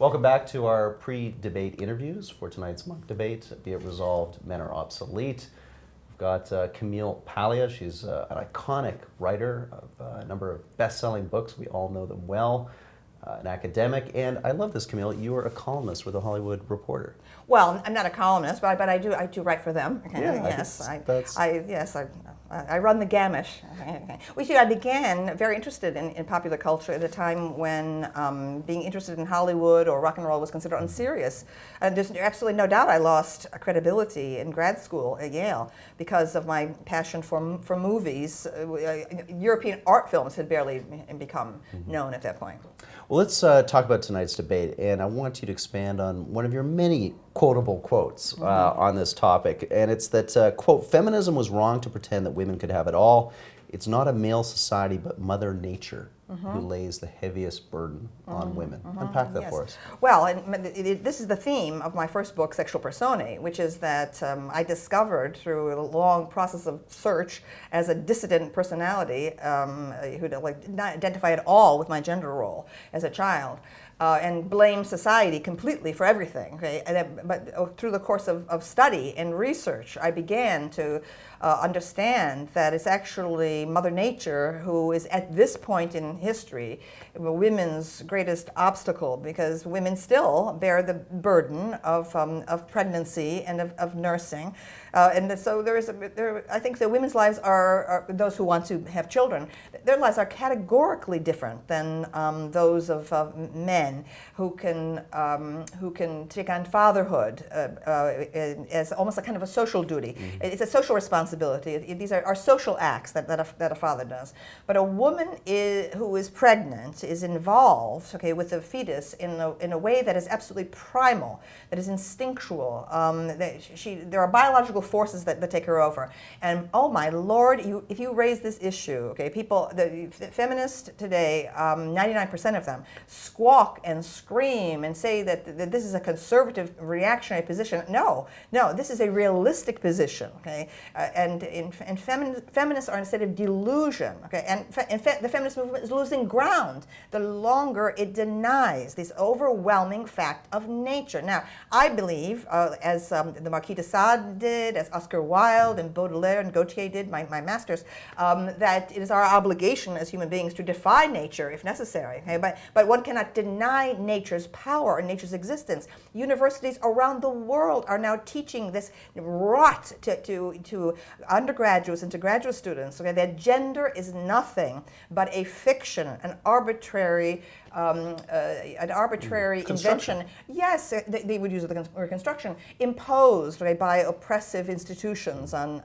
Welcome back to our pre-debate interviews for tonight's mock debate. Be it resolved, men are obsolete. We've got Camille Paglia. She's an iconic writer of a number of best-selling books. We all know them well. An academic, and I love this, Camille. You are a columnist with the Hollywood Reporter. Well, I'm not a columnist, but I do write for them. Okay. Yeah, Yes, I run the gamut. Okay. Well, see, I began very interested in popular culture at a time when being interested in Hollywood or rock and roll was considered unserious. And there's absolutely no doubt I lost credibility in grad school at Yale because of my passion for movies. European art films had barely become known at that point. Well, let's talk about tonight's debate, and I want you to expand on one of your many quotable quotes on this topic, and it's that, quote, "Feminism was wrong to pretend that women could have it all. It's not a male society, but Mother Nature who lays the heaviest burden on women." Unpack that for us. Well, this is the theme of my first book, Sexual Personae, which is that I discovered through a long process of search as a dissident personality who did not identify at all with my gender role as a child. And blame society completely for everything. Okay? But through the course of study and research, I began to understand that it's actually Mother Nature who is at this point in history women's greatest obstacle, because women still bear the burden of pregnancy and of nursing. And so I think that women's lives are those who want to have children, their lives are categorically different than those of men who can take on fatherhood as almost a kind of a social duty. It's a social responsibility. These are social acts that a father does. But a woman who is pregnant is involved, okay, with the fetus in a way that is absolutely primal, that is instinctual. There are biological forces that take her over. And oh my Lord, if you raise this issue, okay, the feminists today, 99% of them squawk and scream and say that this is a conservative reactionary position. No, this is a realistic position, okay? And feminists are in a state of delusion, okay? And the feminist movement is losing ground the longer it denies this overwhelming fact of nature. Now, I believe, as the Marquis de Sade did, as Oscar Wilde and Baudelaire and Gautier did, my masters, that it is our obligation as human beings to defy nature if necessary. Okay? But one cannot deny nature's power and nature's existence. Universities around the world are now teaching this rot to undergraduates and to graduate students, okay, that gender is nothing but a fiction, an arbitrary invention. Yes, they would use the word construction, imposed, right, by oppressive institutions on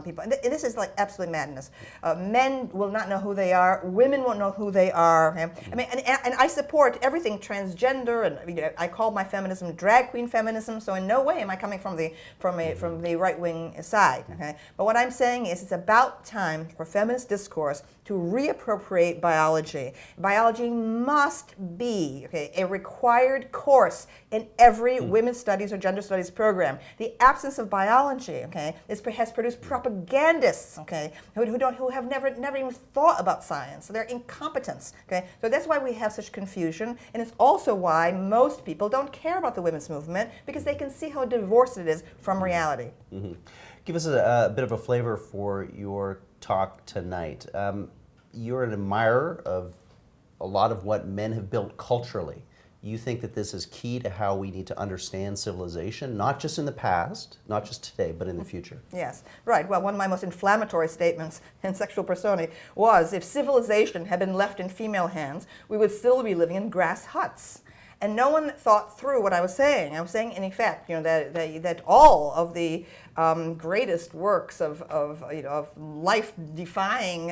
people. And this is like absolute madness. Men will not know who they are. Women won't know who they are. Okay? I mean, and I support everything transgender, and I call my feminism drag queen feminism. So in no way am I coming from the right wing side. Okay? But what I'm saying is it's about time for feminist discourse to reappropriate biology. Biology must be, okay, a required course in every women's studies or gender studies program. The absence of biology, okay, has produced propagandists, okay, who have never even thought about science. So they're incompetents, okay. So that's why we have such confusion, and it's also why most people don't care about the women's movement, because they can see how divorced it is from reality. Give us a bit of a flavor for your talk tonight. You're an admirer of a lot of what men have built culturally. You think that this is key to how we need to understand civilization, not just in the past, not just today, but in the future. Yes, right. Well, one of my most inflammatory statements in Sexual Personae was, if civilization had been left in female hands, we would still be living in grass huts. And no one thought through what I was saying. I was saying, in effect, that all of the greatest works of life-defying,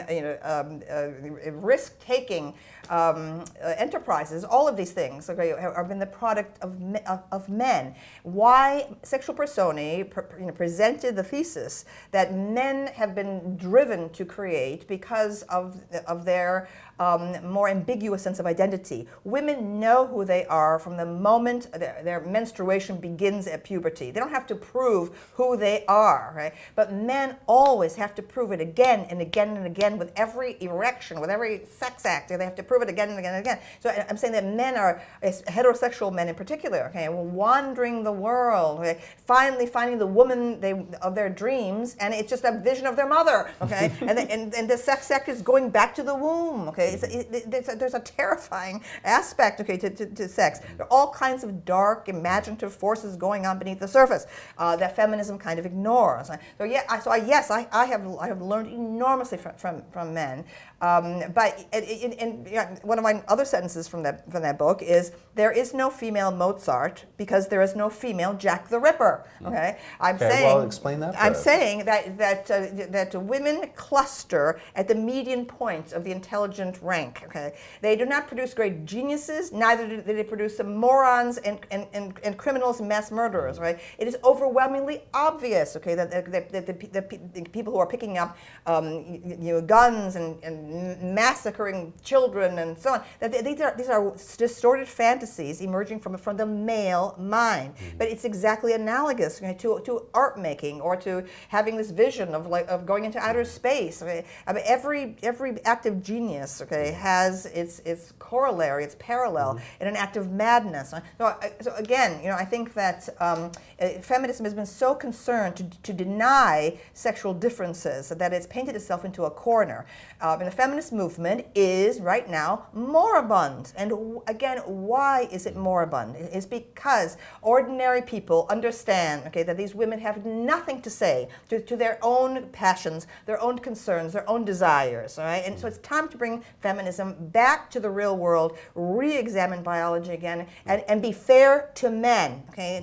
risk-taking enterprises, all of these things, okay, have been the product of men. Why Sexual Personae presented the thesis that men have been driven to create because of their more ambiguous sense of identity. Women know who they are from the moment their menstruation begins at puberty. They don't have to prove who they they are, right? But men always have to prove it again and again and again with every erection, with every sex act. They have to prove it again and again and again. So I'm saying that men are, heterosexual men in particular, okay, wandering the world, okay, finally finding the woman of their dreams, and it's just a vision of their mother, okay, and the sex act is going back to the womb, okay. There's a terrifying aspect, okay, to sex. There are all kinds of dark, imaginative forces going on beneath the surface that feminism kind of ignores. So yes, I have learned enormously from men. But one of my other sentences from that book is, there is no female Mozart because there is no female Jack the Ripper. Okay, Well, explain that. I'm saying that women cluster at the median point of the intelligent rank. Okay, they do not produce great geniuses, neither do they produce some morons and criminals and mass murderers. Right? It is overwhelmingly obvious. Okay, that the people who are picking up guns and massacring children and so on, that these are distorted fantasies emerging from the male mind. But it's exactly analogous to art making, or to having this vision of going into outer space. Okay? I mean, every act of genius, okay, has its corollary, its parallel in an act of madness. So again, I think that feminism has been so concerned to deny sexual differences that it's painted itself into a corner. And the feminist movement is right now moribund. And again, why is it moribund? It's because ordinary people understand, okay, that these women have nothing to say to their own passions, their own concerns, their own desires. All right? And so it's time to bring feminism back to the real world, re-examine biology again, and be fair to men. Okay,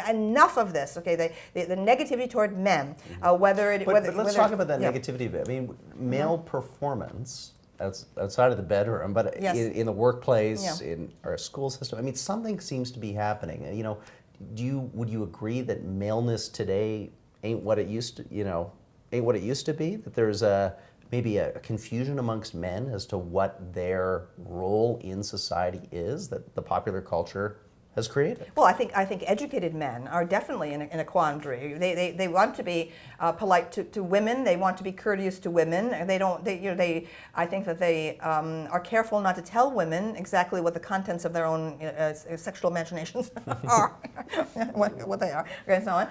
enough of this. Okay, the negativity toward men. But let's talk about that negativity a bit. I mean, male performance outside of the bedroom, but in the workplace, in our school system. I mean, something seems to be happening. Would you agree that maleness today ain't what it used to be? That there's maybe a confusion amongst men as to what their role in society is, that the popular culture has created? Well, I think educated men are definitely in a quandary. They want to be polite to women. They want to be courteous to women. I think that they are careful not to tell women exactly what the contents of their own sexual imaginations are, what they are, and so on.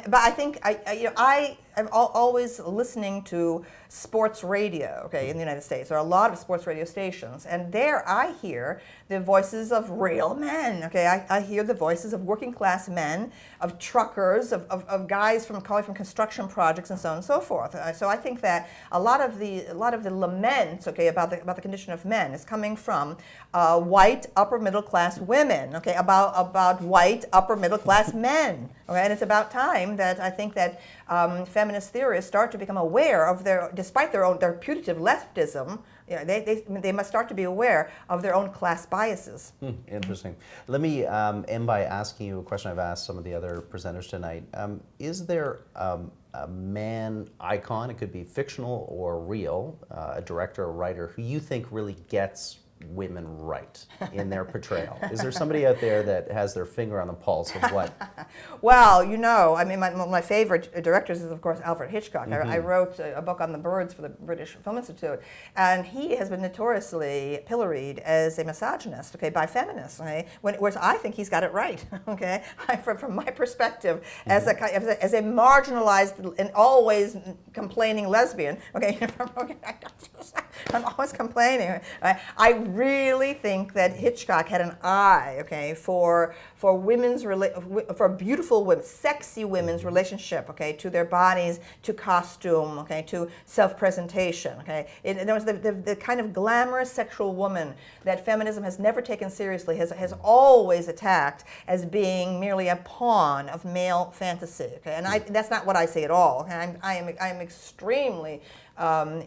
But I think I'm always listening to sports radio, okay, in the United States. There are a lot of sports radio stations, and there I hear the voices of real men, okay? I hear the voices of working class men, of truckers, of guys from construction projects, and so on and so forth. So I think that a lot of the lament, okay, about the condition of men is coming from white upper middle class women, okay, about white upper middle class men, okay? And it's about time that I think that feminist theorists start to become aware of despite their putative leftism, they must start to be aware of their own class biases. Interesting. Let me end by asking you a question I've asked some of the other presenters tonight. Is there a man icon, it could be fictional or real, a director or writer, who you think really gets women right in their portrayal? Is there somebody out there that has their finger on the pulse of what? Well, I mean, one of my favorite directors is, of course, Alfred Hitchcock. I wrote a book on the birds for the British Film Institute, and he has been notoriously pilloried as a misogynist, okay, by feminists, okay? Whereas I think he's got it right, okay? From my perspective, as a marginalized and always complaining lesbian, okay, I'm always complaining. I really think that Hitchcock had an eye, okay, for beautiful women, sexy women's relationship, okay, to their bodies, to costume, okay, to self-presentation, okay. There was the kind of glamorous sexual woman that feminism has never taken seriously, has always attacked as being merely a pawn of male fantasy, okay. And that's not what I say at all. Okay? I am extremely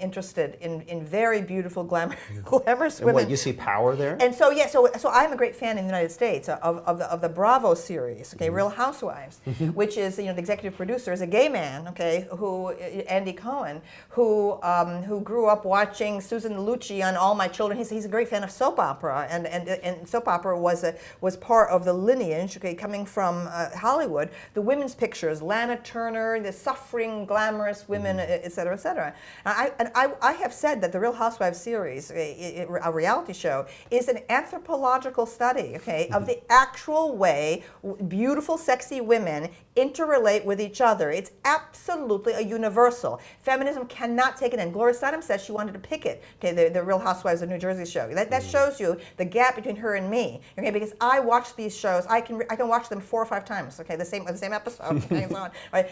interested in very beautiful, glamorous And women. what, you see power there? And so so I'm a great fan in the United States of the Bravo series, okay, Real Housewives, which is the executive producer is a gay man, okay, who Andy Cohen, who grew up watching Susan Lucci on All My Children. He's a great fan of soap opera, and soap opera was part of the lineage, okay, coming from Hollywood. The women's pictures, Lana Turner, the suffering, glamorous women, et cetera, et cetera. And I have said that the Real Housewives series, a reality show, is an anthropological study, okay, of the actual way beautiful, sexy women interrelate with each other. It's absolutely a universal. Feminism cannot take it in. Gloria Steinem said she wanted to pick it, okay, the Real Housewives of New Jersey show. That shows you the gap between her and me, okay, because I watch these shows, I can watch them 4 or 5 times, okay, the same episode, okay, and so on, right?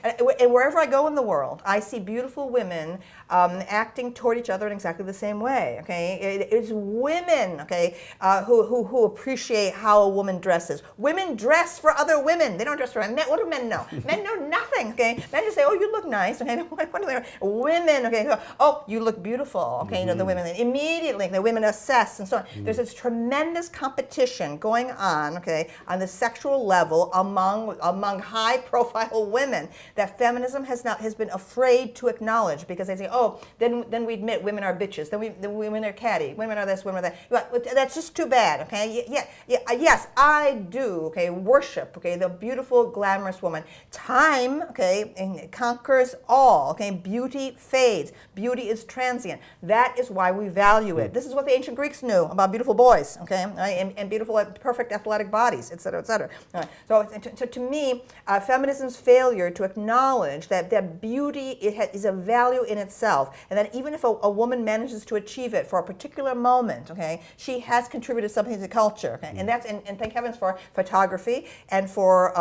And wherever I go in the world, I see beautiful women acting toward each other in exactly the same way, okay? It's women, okay, who appreciate how a woman dresses. Women dress for other women. They don't dress for men. What do men know? Men know nothing, okay? Men just say, oh, you look nice, okay? What do they? Women, okay, go, oh, you look beautiful, okay? The women, immediately, the women assess and so on. There's this tremendous competition going on, okay, on the sexual level among high-profile women that feminism has been afraid to acknowledge, because they say, oh, then we admit women are bitches, then women are catty, women are this, women are that. That's just too bad, okay? Yes, I do, okay, worship, okay, the beautiful, glamorous woman. Time, okay, conquers all, okay? Beauty fades. Beauty is transient. That is why we value it. This is what the ancient Greeks knew about beautiful boys, okay, right? And beautiful, perfect athletic bodies, et cetera, et cetera. Right. So to me, feminism's failure to acknowledge that beauty is a value in itself, and that even if a woman manages to achieve it for a particular moment, okay, she has contributed something to culture, okay? And that's and thank heavens for photography and for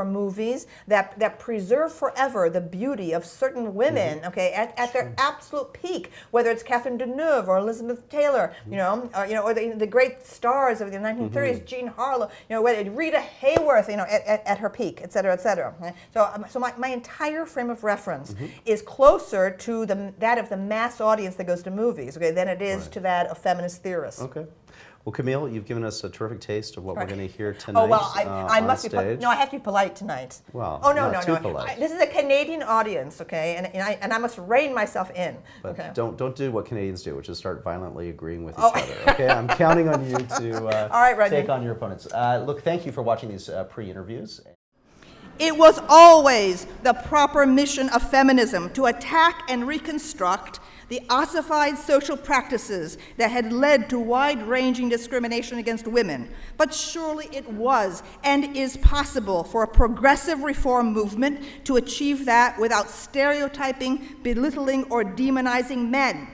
movies that preserve forever the beauty of certain women, okay, at their absolute peak, whether it's Catherine Deneuve or Elizabeth Taylor, or the great stars of the 1930s, Jean Harlow, Rita Hayworth, at her peak, et cetera, et cetera. Okay? So my entire frame of reference is closer to that of the mass audience that goes to movies, okay, than it is to that of feminist theorists. Okay. Well, Camille, you've given us a terrific taste of what we're going to hear tonight. Oh, well, I must stage. No, I have to be polite tonight. Well, not too polite. This is a Canadian audience, okay, and I must rein myself in. But okay. don't do what Canadians do, which is start violently agreeing with each other. Okay, I'm counting on you to All right, take on your opponents. Look, thank you for watching these pre-interviews. It was always the proper mission of feminism to attack and reconstruct the ossified social practices that had led to wide-ranging discrimination against women. But surely it was and is possible for a progressive reform movement to achieve that without stereotyping, belittling, or demonizing men.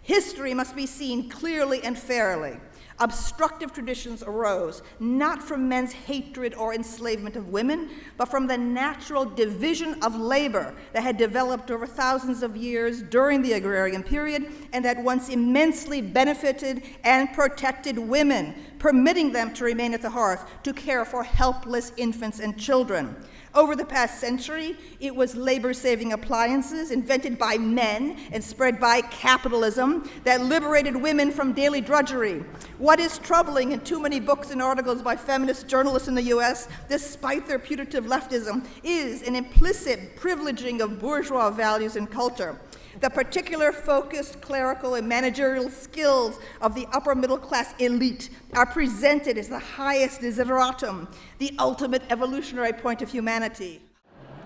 History must be seen clearly and fairly. Obstructive traditions arose not from men's hatred or enslavement of women, but from the natural division of labor that had developed over thousands of years during the agrarian period and that once immensely benefited and protected women, permitting them to remain at the hearth to care for helpless infants and children. Over the past century, it was labor-saving appliances invented by men and spread by capitalism that liberated women from daily drudgery. What is troubling in too many books and articles by feminist journalists in the U.S., despite their putative leftism, is an implicit privileging of bourgeois values and culture. The particular focused clerical and managerial skills of the upper middle class elite are presented as the highest desideratum, the ultimate evolutionary point of humanity.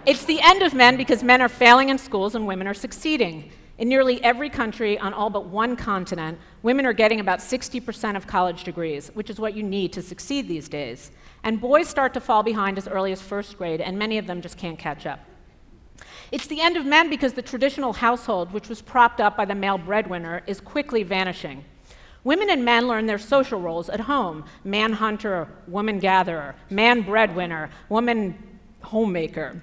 It's the end of men because men are failing in schools and women are succeeding. In nearly every country on all but one continent, women are getting about 60% of college degrees, which is what you need to succeed these days. And boys start to fall behind as early as first grade, and many of them just can't catch up. It's the end of men because the traditional household, which was propped up by the male breadwinner, is quickly vanishing. Women and men learn their social roles at home: man hunter, woman gatherer, man breadwinner, woman homemaker.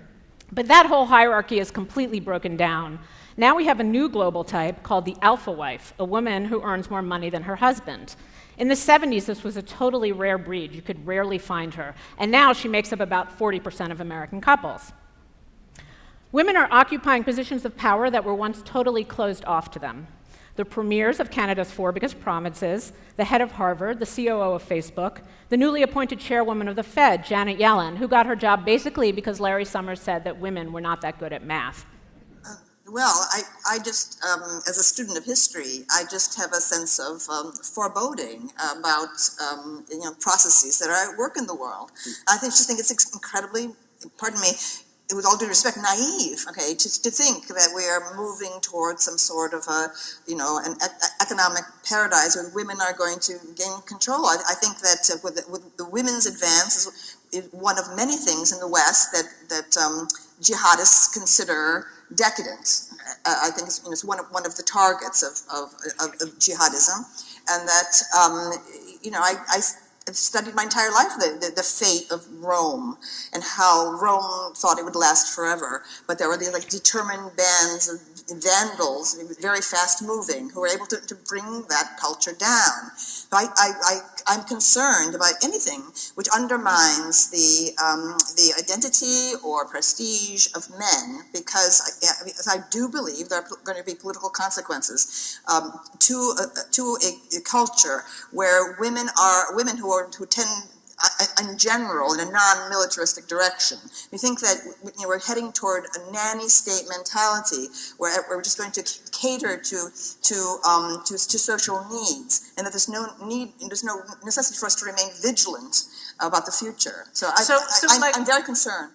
But that whole hierarchy is completely broken down. Now we have a new global type called the alpha wife, a woman who earns more money than her husband. In the 70s, this was a totally rare breed. You could rarely find her. And now she makes up about 40% of American couples. Women are occupying positions of power that were once totally closed off to them. The premiers of Canada's 4 biggest provinces, the head of Harvard, the COO of Facebook, the newly appointed chairwoman of the Fed, Janet Yellen, who got her job basically because Larry Summers said that women were not that good at math. Well, I just, as a student of history, I just have a sense of foreboding about, processes that are at work in the world. I just think it's incredibly, pardon me, with all due respect, naive, okay, to think that we are moving towards some sort of an economic paradise where women are going to gain control. I think that with the women's advance is one of many things in the West that jihadists consider decadent. I think it's one of the targets of jihadism, and that I've studied my entire life the fate of Rome and how Rome thought it would last forever, but there were these determined bands of vandals, very fast moving, who were able to bring that culture down. So I'm concerned about anything which undermines the identity or prestige of men, because I do believe there are going to be political consequences to a culture where women who tend, in general, in a non-militaristic direction. We think that we're heading toward a nanny state mentality where we're just going to cater to social needs, and that there's no necessity for us to remain vigilant about the future. So I'm very concerned.